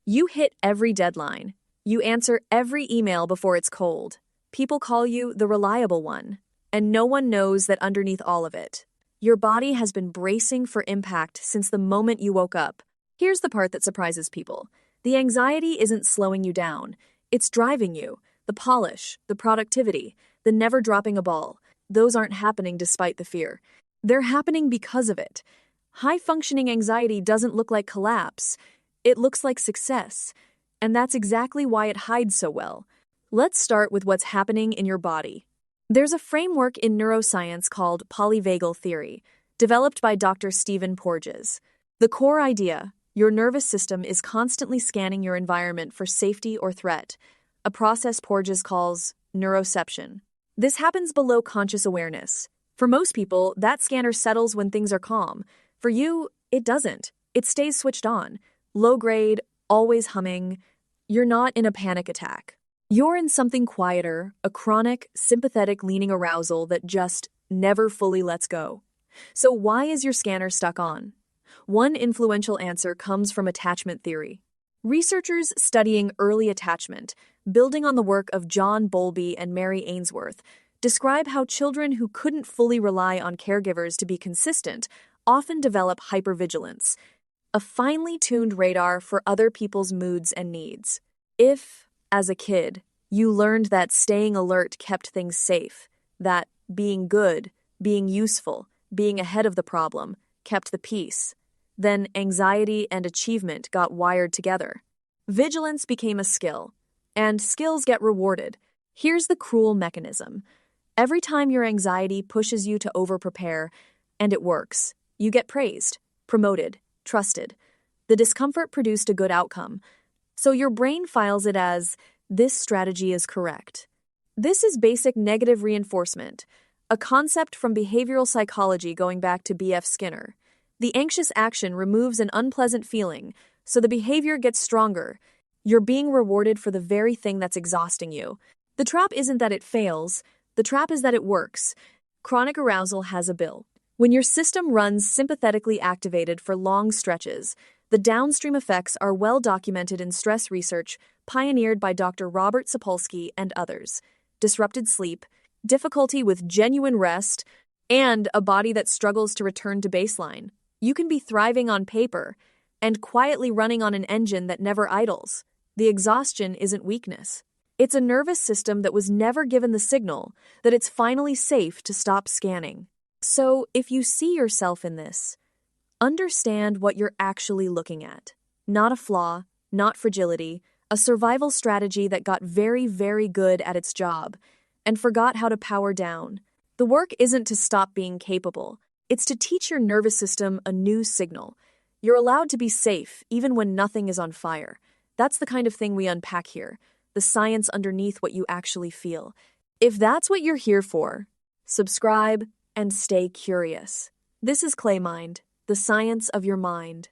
You hit every deadline. You answer every email before it's cold. People call you the reliable one. And no one knows that underneath all of it, your body has been bracing for impact since the moment you woke up. Here's the part that surprises people. The anxiety isn't slowing you down. It's driving you. The polish, the productivity, the never dropping a ball. Those aren't happening despite the fear. They're happening because of it. High-functioning anxiety doesn't look like collapse. It looks like success. And that's exactly why it hides so well. Let's start with what's happening in your body. There's a framework in neuroscience called polyvagal theory, developed by Dr. Stephen Porges. The core idea: your nervous system is constantly scanning your environment for safety or threat, a process Porges calls neuroception. This happens below conscious awareness. For most people, that scanner settles when things are calm. For you, it doesn't. It stays switched on. Low grade, always humming. You're not in a panic attack. You're in something quieter, a chronic, sympathetic leaning arousal that just never fully lets go. So why is your scanner stuck on? One influential answer comes from attachment theory. Researchers studying early attachment, building on the work of John Bowlby and Mary Ainsworth, describe how children who couldn't fully rely on caregivers to be consistent often develop hypervigilance, a finely tuned radar for other people's moods and needs. If, as a kid, you learned that staying alert kept things safe, that being good, being useful, being ahead of the problem kept the peace, then anxiety and achievement got wired together. Vigilance became a skill, and skills get rewarded. Here's the cruel mechanism. Every time your anxiety pushes you to over-prepare, and it works, you get praised, promoted, trusted. The discomfort produced a good outcome, so your brain files it as, this strategy is correct. This is basic negative reinforcement, a concept from behavioral psychology going back to B.F. Skinner. The anxious action removes an unpleasant feeling, so the behavior gets stronger. You're being rewarded for the very thing that's exhausting you. The trap isn't that it fails, the trap is that it works. Chronic arousal has a bill. When your system runs sympathetically activated for long stretches, the downstream effects are well documented in stress research pioneered by Dr. Robert Sapolsky and others. Disrupted sleep, difficulty with genuine rest, and a body that struggles to return to baseline. You can be thriving on paper and quietly running on an engine that never idles. The exhaustion isn't weakness. It's a nervous system that was never given the signal that it's finally safe to stop scanning. So, if you see yourself in this, understand what you're actually looking at. Not a flaw, not fragility, a survival strategy that got very, very good at its job and forgot how to power down. The work isn't to stop being capable. It's to teach your nervous system a new signal. You're allowed to be safe even when nothing is on fire. That's the kind of thing we unpack here, the science underneath what you actually feel. If that's what you're here for, subscribe and stay curious. This is Clay Mind, the science of your mind.